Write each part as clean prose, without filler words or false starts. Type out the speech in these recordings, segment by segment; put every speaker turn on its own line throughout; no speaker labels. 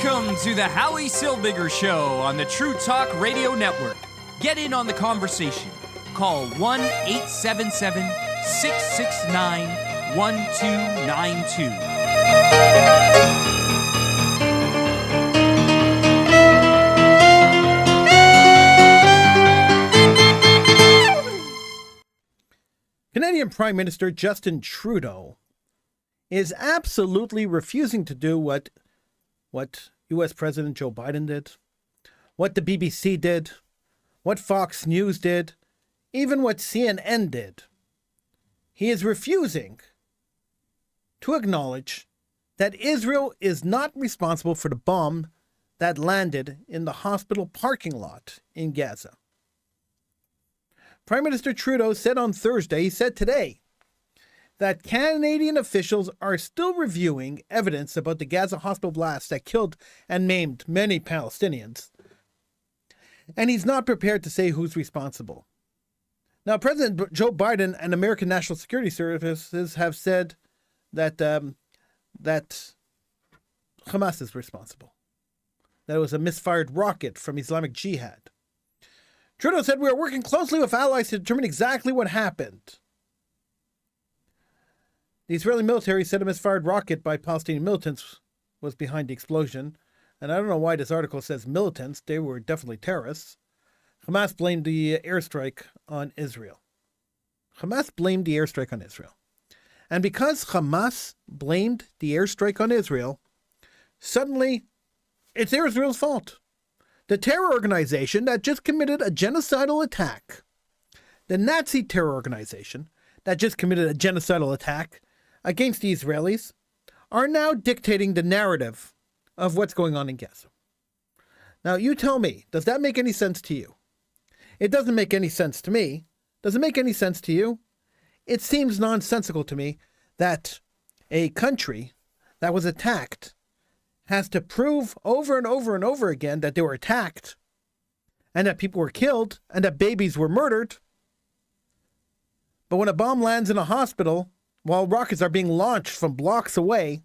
Welcome to the Howie Silbiger Show on the True Talk Radio Network. Get in on the conversation. Call 1-877-669-1292.
Canadian Prime Minister Justin Trudeau is absolutely refusing to do what U.S. President Joe Biden did, what the BBC did, what Fox News did, even what CNN did. He is refusing to acknowledge that Israel is not responsible for the bomb that landed in the hospital parking lot in Gaza. Prime Minister Trudeau said on Thursday, he said today, that Canadian officials are still reviewing evidence about the Gaza hospital blast that killed and maimed many Palestinians. And he's not prepared to say who's responsible. Now, President Joe Biden and American National Security Services have said that that Hamas is responsible. That it was a misfired rocket from Islamic Jihad. Trudeau said, "We are working closely with allies to determine exactly what happened." The Israeli military said a misfired rocket by Palestinian militants was behind the explosion. And I don't know why this article says militants. They were definitely terrorists. Hamas blamed the airstrike on Israel. Hamas blamed the airstrike on Israel. And because Hamas blamed the airstrike on Israel, suddenly it's Israel's fault. The terror organization that just committed a genocidal attack, the Nazi terror organization that just committed a genocidal attack against the Israelis, are now dictating the narrative of what's going on in Gaza. Now, you tell me, does that make any sense to you? It doesn't make any sense to me. Does it make any sense to you? It seems nonsensical to me that a country that was attacked has to prove over and over and over again that they were attacked and that people were killed and that babies were murdered. But when a bomb lands in a hospital, while rockets are being launched from blocks away,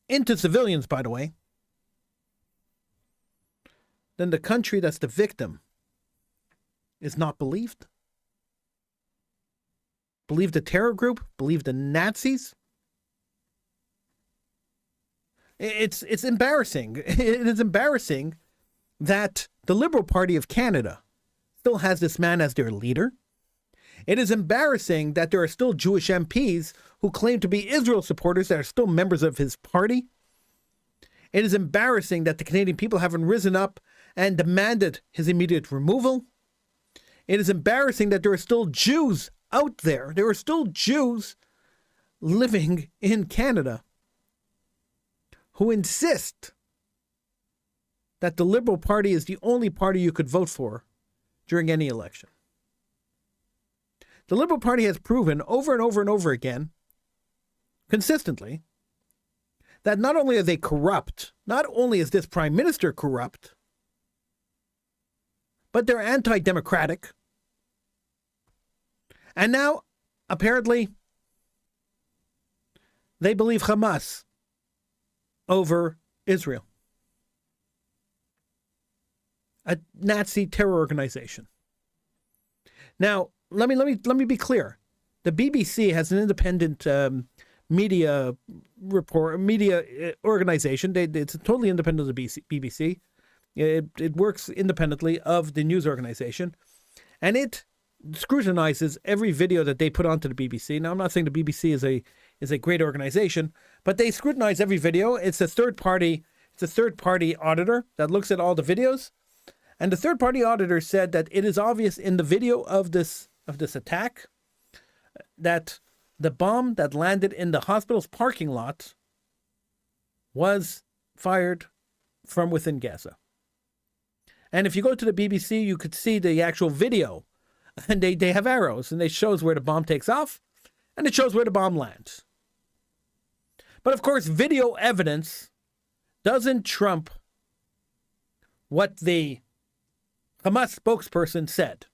into civilians, by the way, then the country that's the victim is not believed. Believe the terror group? Believe the Nazis? It's embarrassing. It is embarrassing that the Liberal Party of Canada still has this man as their leader. It is embarrassing that there are still Jewish MPs who claim to be Israel supporters that are still members of his party. It is embarrassing that the Canadian people haven't risen up and demanded his immediate removal. It is embarrassing that there are still Jews out there. There are still Jews living in Canada who insist that the Liberal Party is the only party you could vote for during any election. The Liberal Party has proven over and over and over again, consistently, that not only are they corrupt, not only is this Prime Minister corrupt, but they're anti-democratic. And now, apparently, they believe Hamas over Israel, a Nazi terror organization. Now, let me be clear. The BBC has an independent media organization. It's totally independent of the BBC. It works independently of the news organization, and it scrutinizes every video that they put onto the BBC. Now, I'm not saying the BBC is a great organization, but they scrutinize every video. It's a third party auditor that looks at all the videos, and the third party auditor said that it is obvious in the video of this attack that the bomb that landed in the hospital's parking lot was fired from within Gaza. And if you go to the BBC, you could see the actual video, and they have arrows, and it shows where the bomb takes off, and it shows where the bomb lands. But of course, video evidence doesn't trump what the Hamas spokesperson said.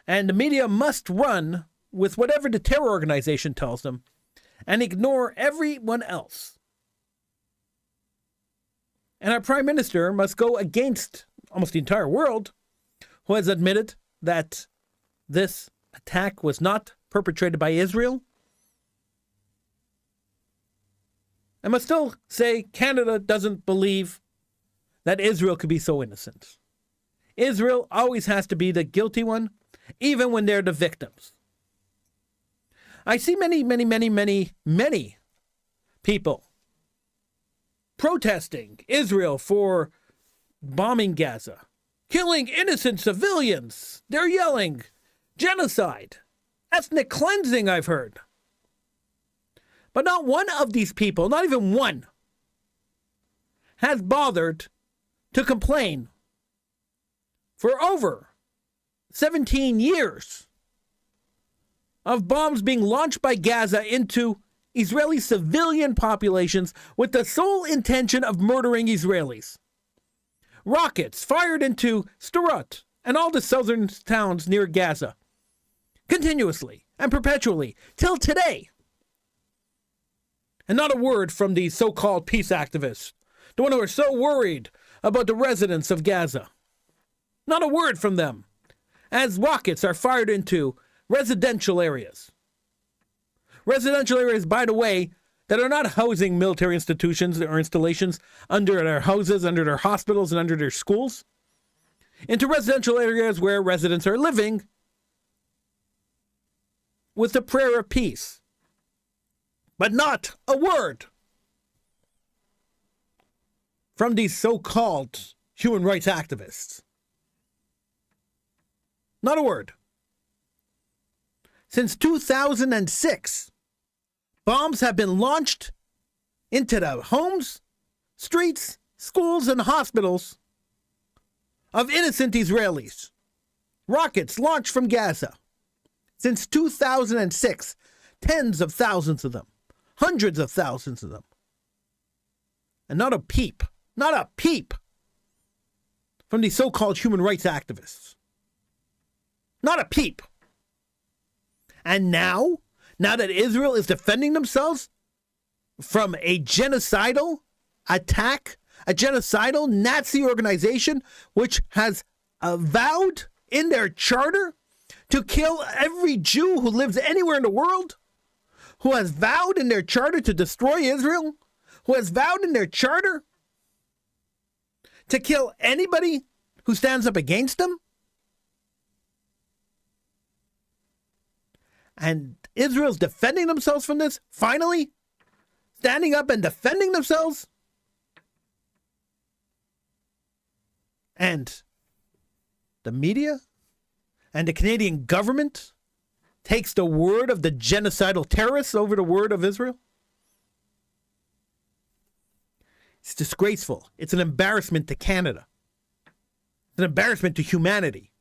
And the media must run with whatever the terror organization tells them and ignore everyone else. And our prime minister must go against almost the entire world, who has admitted that this attack was not perpetrated by Israel, and must still say Canada doesn't believe that Israel could be so innocent. Israel always has to be the guilty one, even when they're the victims. I see many people protesting Israel for bombing Gaza, killing innocent civilians. They're yelling genocide, ethnic cleansing, I've heard. But not one of these people, not even one, has bothered to complain for over 17 years of bombs being launched by Gaza into Israeli civilian populations with the sole intention of murdering Israelis. Rockets fired into Sderot and all the southern towns near Gaza, continuously and perpetually, till today. And not a word from these so-called peace activists, the one who are so worried about the residents of Gaza. Not a word from them, as rockets are fired into residential areas. Residential areas, by the way, that are not housing military institutions or installations under their houses, under their hospitals, and under their schools. Into residential areas where residents are living with the prayer of peace. But not a word from these so-called human rights activists. Not a word. Since 2006, bombs have been launched into the homes, streets, schools, and hospitals of innocent Israelis. Rockets launched from Gaza. Since 2006, tens of thousands of them. Hundreds of thousands of them. And not a peep from these so-called human rights activists. Not a peep. And now that Israel is defending themselves from a genocidal attack, a genocidal Nazi organization which has vowed in their charter to kill every Jew who lives anywhere in the world, who has vowed in their charter to destroy Israel, who has vowed in their charter to kill anybody who stands up against them. And Israel's defending themselves from this, finally, standing up and defending themselves. And the media and the Canadian government takes the word of the genocidal terrorists over the word of Israel. It's disgraceful. It's an embarrassment to Canada. It's an embarrassment to humanity.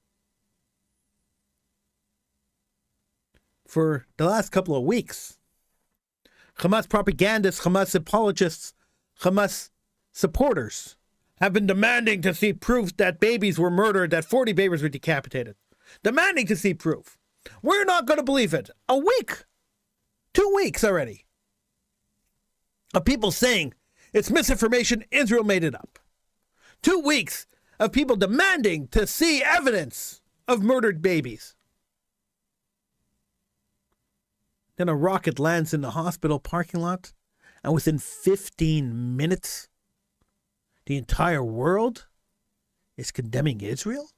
For the last couple of weeks, Hamas propagandists, Hamas apologists, Hamas supporters have been demanding to see proof that babies were murdered, that 40 babies were decapitated. Demanding to see proof. We're not going to believe it. A week, 2 weeks already, of people saying it's misinformation, Israel made it up. 2 weeks of people demanding to see evidence of murdered babies. Then a rocket lands in the hospital parking lot, and within 15 minutes, the entire world is condemning Israel?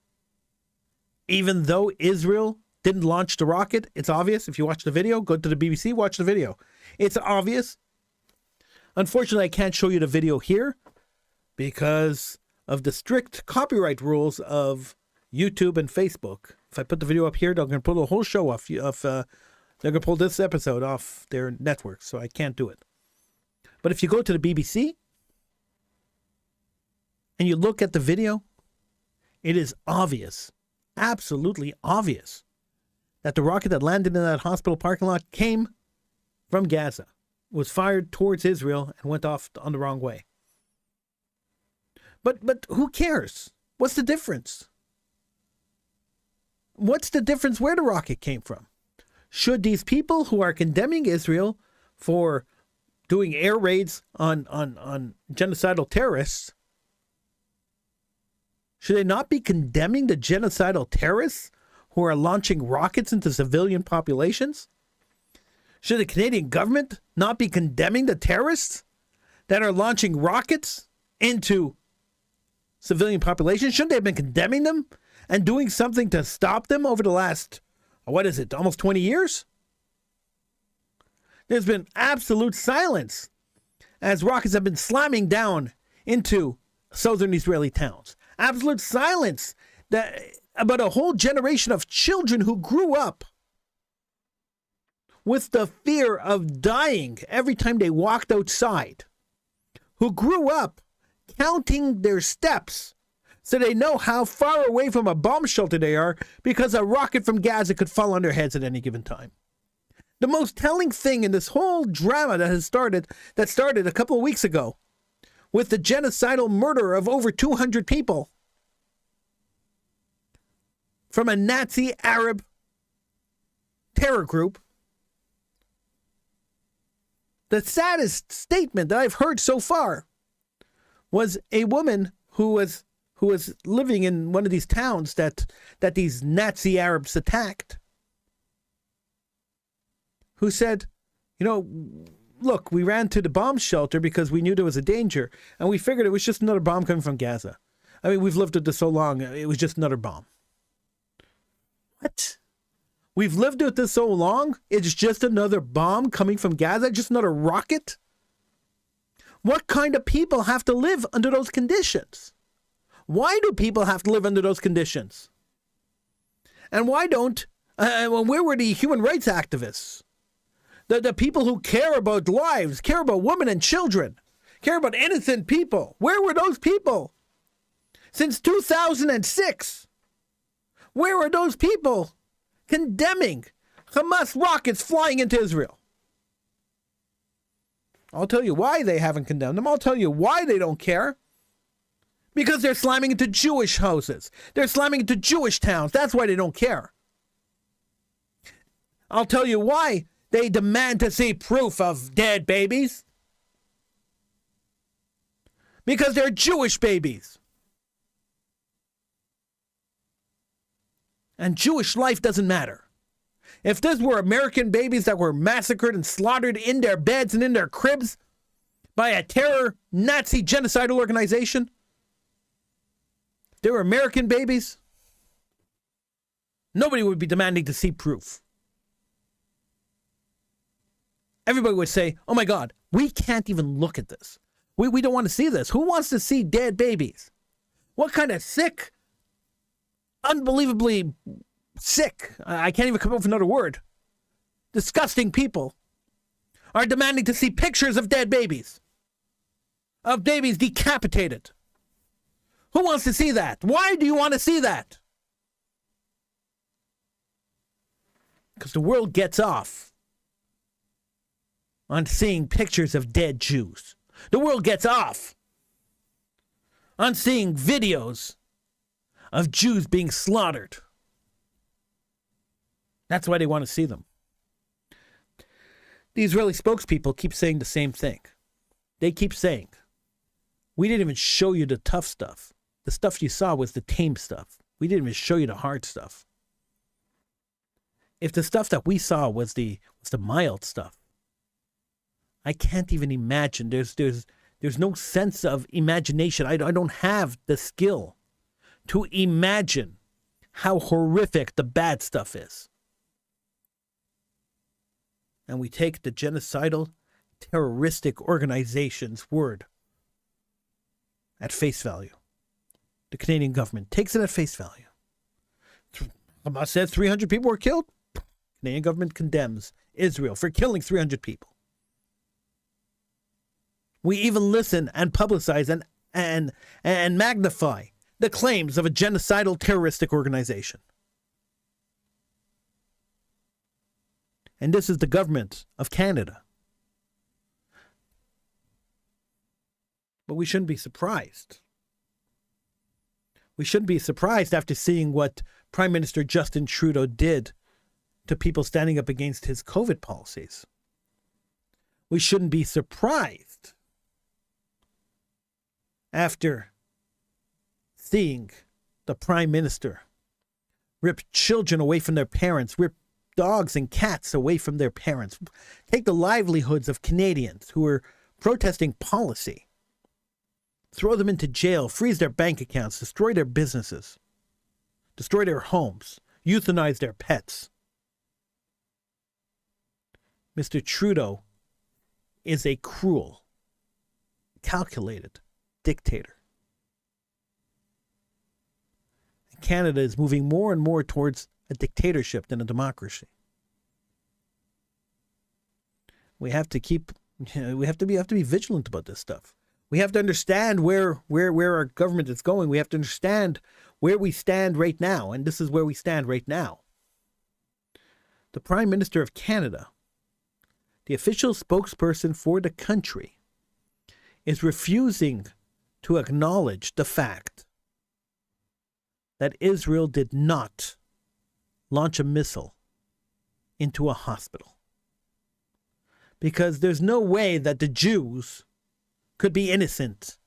Even though Israel didn't launch the rocket, it's obvious. If you watch the video, go to the BBC, watch the video. It's obvious. Unfortunately, I can't show you the video here because of the strict copyright rules of YouTube and Facebook. If I put the video up here, they're going to pull the whole show off. They're going to pull this episode off their network, so I can't do it. But if you go to the BBC and you look at the video, it is obvious, absolutely obvious, that the rocket that landed in that hospital parking lot came from Gaza, was fired towards Israel, and went off on the wrong way. But who cares? What's the difference? What's the difference where the rocket came from? Should these people who are condemning Israel for doing air raids on genocidal terrorists, Should they not be condemning the genocidal terrorists who are launching rockets into civilian populations? Should the Canadian government not be condemning the terrorists that are launching rockets into civilian populations? Shouldn't they have been condemning them and doing something to stop them over the last, almost 20 years? There's been absolute silence as rockets have been slamming down into southern Israeli towns. Absolute silence about a whole generation of children who grew up with the fear of dying every time they walked outside, who grew up counting their steps so they know how far away from a bomb shelter they are because a rocket from Gaza could fall on their heads at any given time. The most telling thing in this whole drama that started a couple of weeks ago with the genocidal murder of over 200 people from a Nazi Arab terror group. The saddest statement that I've heard so far was a woman who was living in one of these towns that these Nazi Arabs attacked, who said, look, we ran to the bomb shelter because we knew there was a danger, and we figured it was just another bomb coming from Gaza. I mean, we've lived with this so long, it was just another bomb. What? We've lived with this so long, it's just another bomb coming from Gaza? Just another rocket? What kind of people have to live under those conditions? Why do people have to live under those conditions? And why don't, where were the human rights activists? The people who care about lives, care about women and children, care about innocent people. Where were those people? Since 2006, where were those people condemning Hamas rockets flying into Israel? I'll tell you why they haven't condemned them. I'll tell you why they don't care. Because they're slamming into Jewish houses. They're slamming into Jewish towns. That's why they don't care. I'll tell you why they demand to see proof of dead babies. Because they're Jewish babies. And Jewish life doesn't matter. If this were American babies that were massacred and slaughtered in their beds and in their cribs by a terror Nazi genocidal organization, they were American babies, nobody would be demanding to see proof. Everybody would say, oh my God, we can't even look at this. We don't want to see this. Who wants to see dead babies? What kind of sick, unbelievably sick, I can't even come up with another word, disgusting people are demanding to see pictures of dead babies, of babies decapitated. Who wants to see that? Why do you want to see that? Because the world gets off on seeing pictures of dead Jews. The world gets off on seeing videos of Jews being slaughtered. That's why they want to see them. The Israeli spokespeople keep saying the same thing. They keep saying, we didn't even show you the tough stuff. The stuff you saw was the tame stuff. We didn't even show you the hard stuff. If the stuff that we saw was the mild stuff, I can't even imagine. There's no sense of imagination. I don't have the skill to imagine how horrific the bad stuff is. And we take the genocidal, terroristic organization's word at face value. The Canadian government takes it at face value. Hamas said 300 people were killed. Canadian government condemns Israel for killing 300 people. We even listen and publicize and magnify the claims of a genocidal terroristic organization. And this is the government of Canada. But we shouldn't be surprised. We shouldn't be surprised after seeing what Prime Minister Justin Trudeau did to people standing up against his COVID policies. We shouldn't be surprised after seeing the Prime Minister, rip children away from their parents, rip dogs and cats away from their parents, take the livelihoods of Canadians who are protesting policy, throw them into jail, freeze their bank accounts, destroy their businesses, destroy their homes, euthanize their pets. Mr. Trudeau is a cruel, calculated dictator. Canada is moving more and more towards a dictatorship than a democracy. We have to be vigilant about this stuff. We have to understand where our government is going. We have to understand where we stand right now, and this is where we stand right now. The Prime Minister of Canada, the official spokesperson for the country, is refusing to acknowledge the fact that Israel did not launch a missile into a hospital. Because there's no way that the Jews could be innocent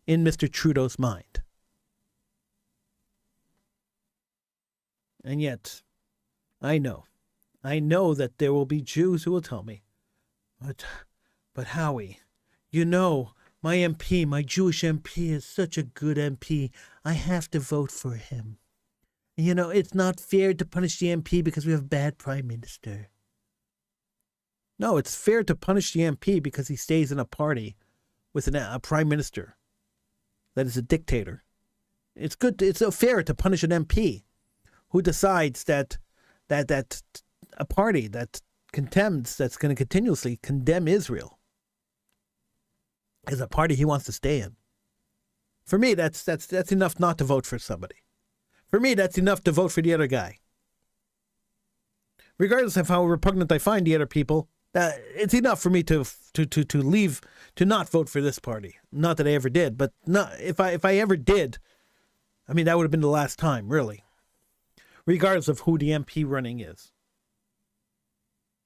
in Mr. Trudeau's mind. And yet, I know that there will be Jews who will tell me, but Howie, you know, my MP, my Jewish MP is such a good MP. I have to vote for him. You know, it's not fair to punish the MP because we have a bad Prime Minister. No, it's fair to punish the MP because he stays in a party with a Prime Minister that is a dictator. It's fair to punish an MP who decides that a party that's going to continuously condemn Israel is a party he wants to stay in. For me, that's enough not to vote for somebody. For me, that's enough to vote for the other guy. Regardless of how repugnant I find the other people, it's enough for me to leave, to not vote for this party. Not that I ever did, but if I ever did, I mean, that would have been the last time, really. Regardless of who the MP running is.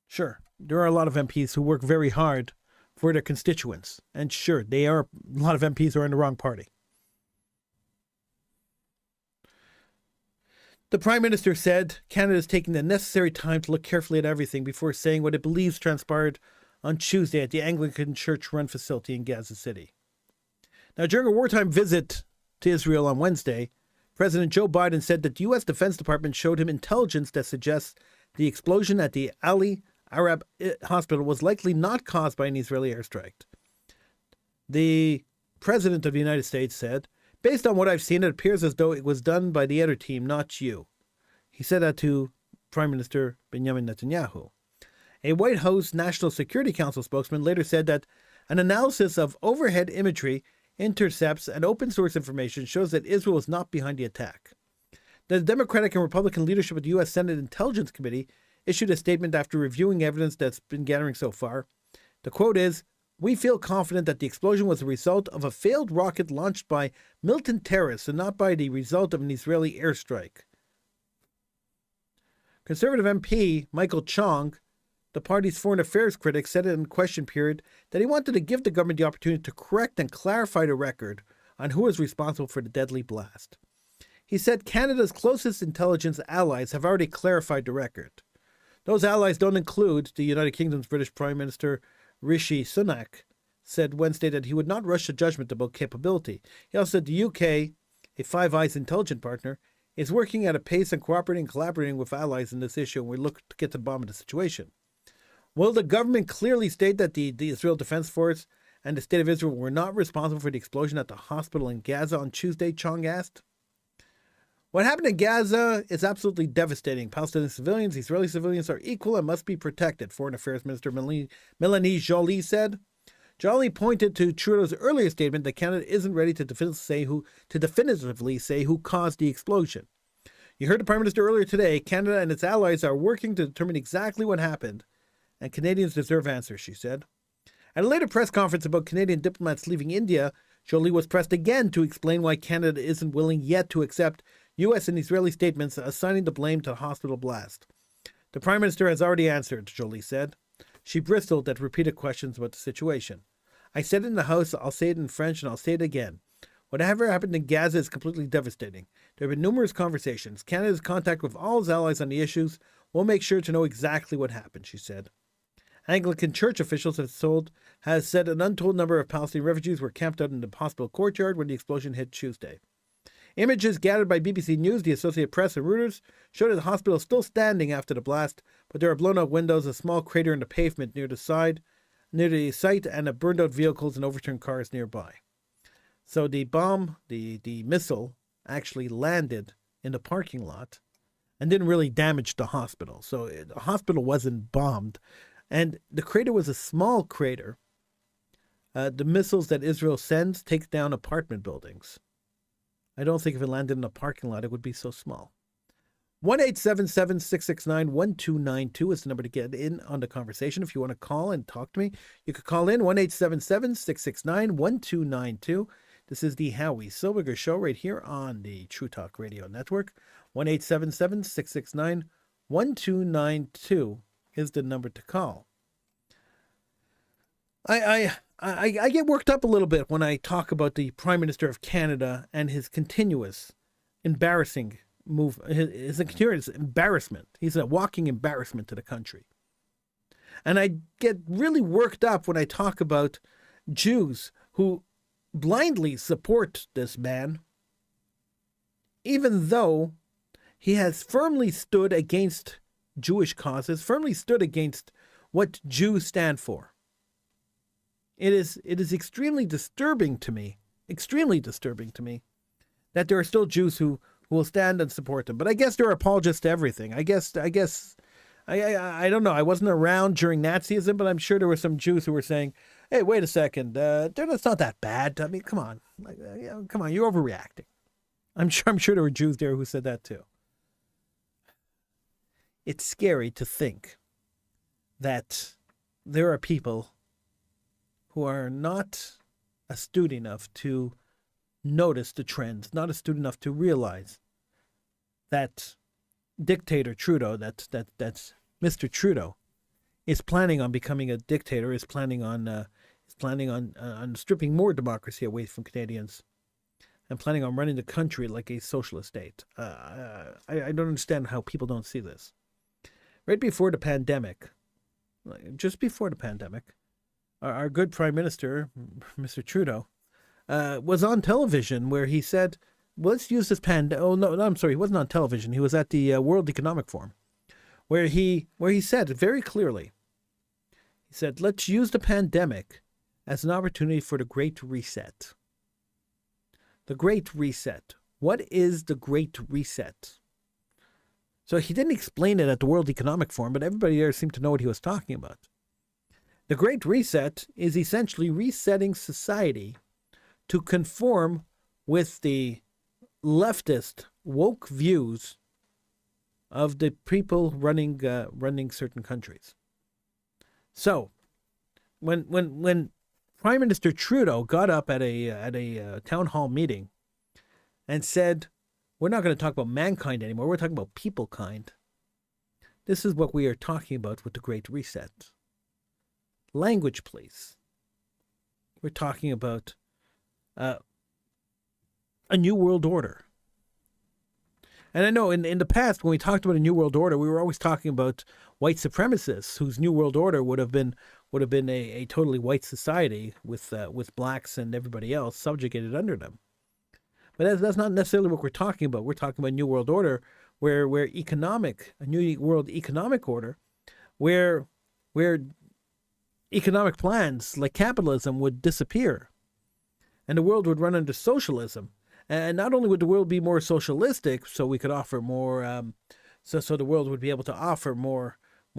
Sure, there are a lot of MPs who work very hard for their constituents. And sure, a lot of MPs are in the wrong party. The Prime Minister said Canada is taking the necessary time to look carefully at everything before saying what it believes transpired on Tuesday at the Anglican church-run facility in Gaza City. Now, during a wartime visit to Israel on Wednesday, President Joe Biden said that the U.S. Defense Department showed him intelligence that suggests the explosion at the Ali Arab hospital was likely not caused by an Israeli airstrike. The President of the United States said, "Based on what I've seen, it appears as though it was done by the other team, not you." He said that to Prime Minister Benjamin Netanyahu. A White House National Security Council spokesman later said that an analysis of overhead imagery, intercepts, and open source information shows that Israel was not behind the attack. The Democratic and Republican leadership of the U.S. Senate Intelligence Committee issued a statement after reviewing evidence that's been gathering so far. The quote is, "We feel confident that the explosion was the result of a failed rocket launched by militant terrorists and not by the result of an Israeli airstrike." Conservative MP Michael Chong, the party's foreign affairs critic, said in question period that he wanted to give the government the opportunity to correct and clarify the record on who is responsible for the deadly blast. He said Canada's closest intelligence allies have already clarified the record. Those allies don't include the United Kingdom's British Prime Minister Rishi Sunak, said Wednesday that he would not rush to judgment about capability. He also said the UK, a Five Eyes intelligence partner, is working at a pace and collaborating with allies in this issue, and we look to get to the bottom of the situation. Will the government clearly state that the Israel Defense Force and the State of Israel were not responsible for the explosion at the hospital in Gaza on Tuesday, Chong asked. What happened in Gaza is absolutely devastating. Palestinian civilians, Israeli civilians are equal and must be protected, Foreign Affairs Minister Melanie Joly said. Joly pointed to Trudeau's earlier statement that Canada isn't ready to definitively say who caused the explosion. You heard the Prime Minister earlier today, Canada and its allies are working to determine exactly what happened, and Canadians deserve answers, she said. At a later press conference about Canadian diplomats leaving India, Joly was pressed again to explain why Canada isn't willing yet to accept U.S. and Israeli statements assigning the blame to the hospital blast. The Prime Minister has already answered, Joly said. She bristled at repeated questions about the situation. I said it in the House, I'll say it in French, and I'll say it again. Whatever happened in Gaza is completely devastating. There have been numerous conversations. Canada's contact with all its allies on the issues. We'll make sure to know exactly what happened, she said. Anglican church officials has said an untold number of Palestinian refugees were camped out in the hospital courtyard when the explosion hit Tuesday. Images gathered by BBC News, the Associated Press, and Reuters show that the hospital is still standing after the blast, but there are blown-out windows, a small crater in the pavement near the site, and burned-out vehicles and overturned cars nearby. So the bomb, the missile, actually landed in the parking lot and didn't really damage the hospital. So the hospital wasn't bombed. And the crater was a small crater. The missiles that Israel sends take down apartment buildings. I don't think if it landed in a parking lot, it would be so small. 1-877-669-1292 is the number to get in on the conversation. If you want to call and talk to me, you could call in 1-877-669-1292. This is the Howie Silbiger Show right here on the True Talk Radio Network. 1-877-669-1292 is the number to call. I get worked up a little bit when I talk about the Prime Minister of Canada and his continuous embarrassing move, his continuous embarrassment. He's a walking embarrassment to the country. And I get really worked up when I talk about Jews who blindly support this man, even though he has firmly stood against Jewish causes, firmly stood against what Jews stand for. It is extremely disturbing to me, that there are still Jews who will stand and support them. But I guess they're apologists to everything. I don't know. I wasn't around during Nazism, but I'm sure there were some Jews who were saying, "Hey, wait a second, it's not that bad. I mean, come on, come on, you're overreacting." I'm sure there were Jews there who said that too. It's scary to think that there are people who are not astute enough to notice the trends, not astute enough to realize that dictator Trudeau, that's Mr. Trudeau, is planning on becoming a dictator, is planning on stripping more democracy away from Canadians, and planning on running the country like a socialist state. I don't understand how people don't see this. Right before the pandemic, just before the pandemic, our good Prime Minister, Mr. Trudeau, was on television where he said, well, let's use this pandemic. Oh, no, I'm sorry. He wasn't on television. He was at the World Economic Forum where he said very clearly, he said, let's use the pandemic as an opportunity for the Great Reset. The Great Reset. What is the Great Reset? So he didn't explain it at the World Economic Forum, but everybody there seemed to know what he was talking about. The Great Reset is essentially resetting society to conform with the leftist woke views of the people running certain countries. So, when Prime Minister Trudeau got up at a town hall meeting and said, "We're not going to talk about mankind anymore. We're talking about people kind," this is what we are talking about with the Great Reset. Language, please. We're talking about a new world order. And I know in the past, when we talked about a new world order, we were always talking about white supremacists whose new world order would have been a totally white society with blacks and everybody else subjugated under them. But that's not necessarily what we're talking about. We're talking about a new world order where a new world economic order, where economic plans like capitalism would disappear, and the world would run under socialism. And not only would the world be more socialistic, so we could offer more, so the world would be able to offer more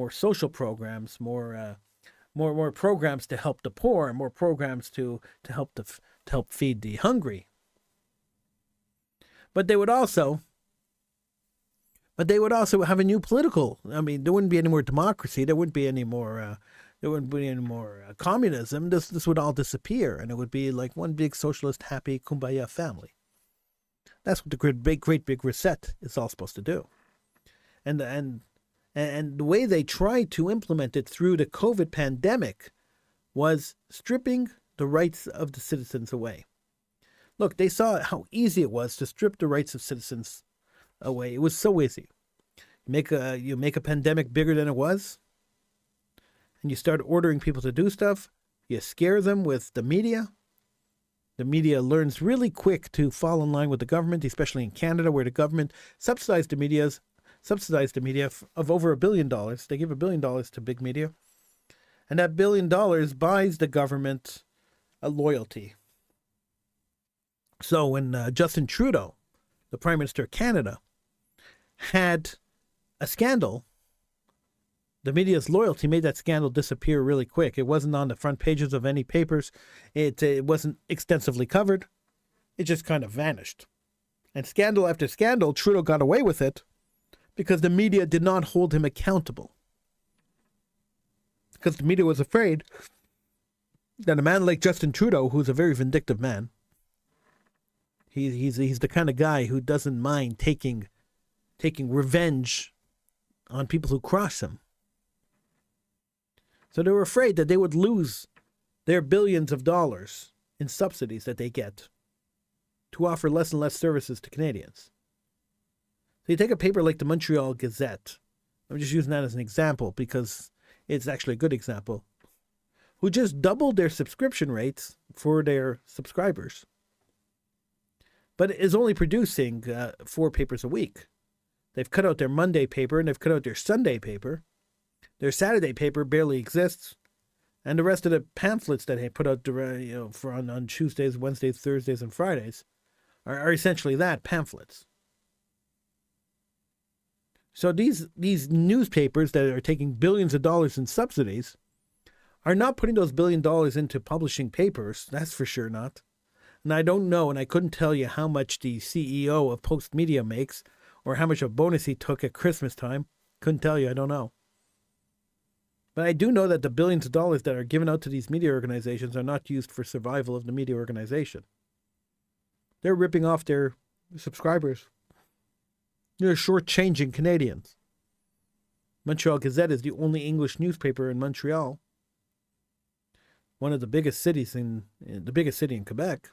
social programs, more programs to help the poor, and more programs to help feed the hungry. But they would also have a new political. I mean, there wouldn't be any more democracy. There wouldn't be any more. There wouldn't be any more communism. This would all disappear, and it would be like one big socialist, happy kumbaya family. That's what the great big reset is all supposed to do. And the way they tried to implement it through the COVID pandemic was stripping the rights of the citizens away. Look, they saw how easy it was to strip the rights of citizens away. It was so easy. You make a pandemic bigger than it was, and you start ordering people to do stuff. You scare them with the media. The media learns really quick to fall in line with the government, especially in Canada, where the government subsidized the media of over $1 billion. They give $1 billion to big media. And that $1 billion buys the government a loyalty. So when Justin Trudeau, the Prime Minister of Canada, had a scandal, the media's loyalty made that scandal disappear really quick. It wasn't on the front pages of any papers. It wasn't extensively covered. It just kind of vanished. And scandal after scandal, Trudeau got away with it because the media did not hold him accountable. Because the media was afraid that a man like Justin Trudeau, who's a very vindictive man, he's the kind of guy who doesn't mind taking revenge on people who cross him. So they were afraid that they would lose their billions of dollars in subsidies that they get to offer less and less services to Canadians. So you take a paper like the Montreal Gazette. I'm just using that as an example because it's actually a good example. Who just doubled their subscription rates for their subscribers, but is only producing 4 papers a week. They've cut out their Monday paper and they've cut out their Sunday paper. Their Saturday paper barely exists, and the rest of the pamphlets that they put out on Tuesdays, Wednesdays, Thursdays, and Fridays are essentially that, pamphlets. So these newspapers that are taking billions of dollars in subsidies are not putting those $1 billion into publishing papers. That's for sure not. And I don't know, and I couldn't tell you how much the CEO of Post Media makes or how much of a bonus he took at Christmas time. Couldn't tell you, I don't know. But I do know that the billions of dollars that are given out to these media organizations are not used for survival of the media organization. They're ripping off their subscribers. They're shortchanging Canadians. Montreal Gazette is the only English newspaper in Montreal, one of the biggest cities the biggest city in Quebec.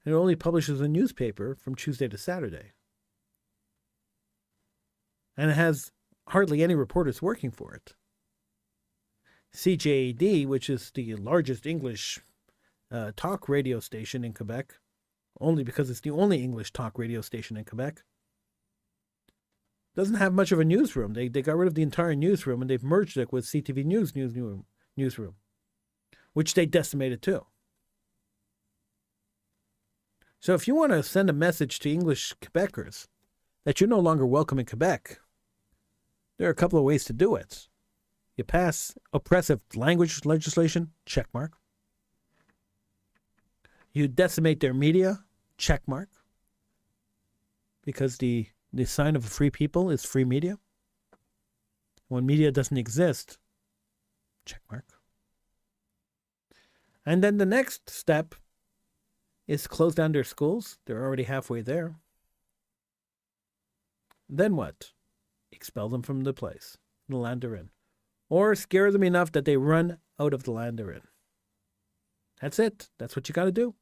And it only publishes a newspaper from Tuesday to Saturday. And it has hardly any reporters working for it. CJAD, which is the largest English talk radio station in Quebec, only because it's the only English talk radio station in Quebec, doesn't have much of a newsroom. They got rid of the entire newsroom and they've merged it with CTV newsroom, which they decimated too. So if you want to send a message to English Quebecers that you're no longer welcome in Quebec, there are a couple of ways to do it. You pass oppressive language legislation, check mark. You decimate their media, check mark. Because the sign of a free people is free media. When media doesn't exist, check mark. And then the next step is close down their schools. They're already halfway there. Then what? Expel them from the place, the land they're in. Or scare them enough that they run out of the land they're in. That's it. That's what you got to do.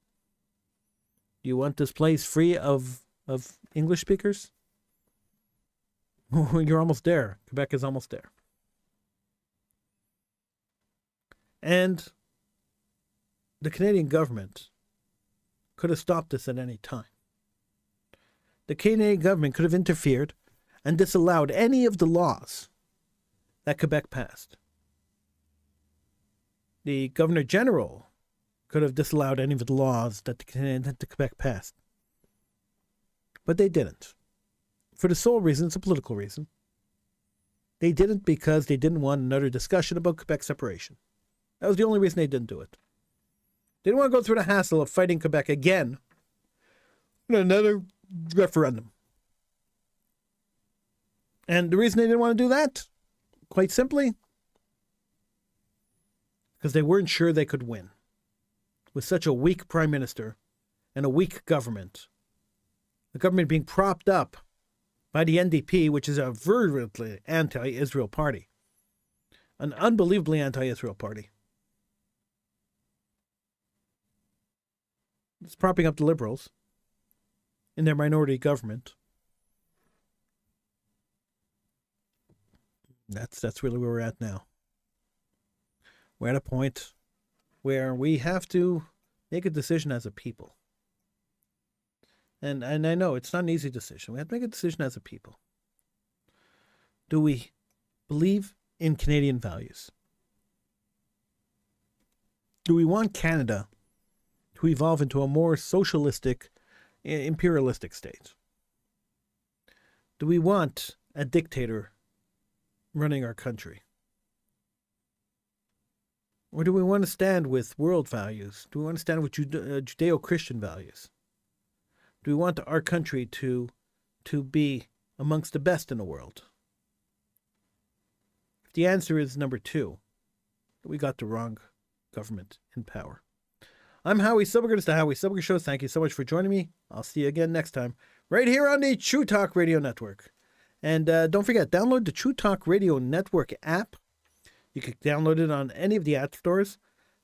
Do you want this place free of English speakers? You're almost there. Quebec is almost there. And the Canadian government could have stopped this at any time. The Canadian government could have interfered and disallowed any of the laws that Quebec passed. The Governor General could have disallowed any of the laws that the Quebec passed. But they didn't. For the sole reason, it's a political reason. They didn't because they didn't want another discussion about Quebec separation. That was the only reason they didn't do it. They didn't want to go through the hassle of fighting Quebec again in another referendum. And the reason they didn't want to do that, quite simply, because they weren't sure they could win. With such a weak prime minister and a weak government, the government being propped up by the NDP, which is a virulently anti-Israel party, an unbelievably anti-Israel party. It's propping up the Liberals in their minority government. That's really where we're at now. We're at a point where we have to make a decision as a people. And I know it's not an easy decision. We have to make a decision as a people. Do we believe in Canadian values? Do we want Canada to evolve into a more socialistic, imperialistic state? Do we want a dictator running our country? Or do we want to stand with world values? Do we want to stand with Judeo-Christian values? Do we want our country to be amongst the best in the world? If the answer is number 2, we got the wrong government in power. I'm Howie Silbiger. This is the Howie Silbiger Show. Thank you so much for joining me. I'll see you again next time, right here on the True Talk Radio Network. And don't forget, download the True Talk Radio Network app. You can download it on any of the app stores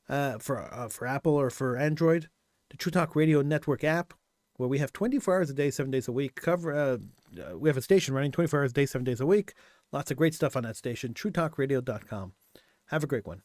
for Apple or for Android. The True Talk Radio Network app, where we have 24 hours a day, 7 days a week. We have a station running 24 hours a day, 7 days a week. Lots of great stuff on that station, truetalkradio.com. Have a great one.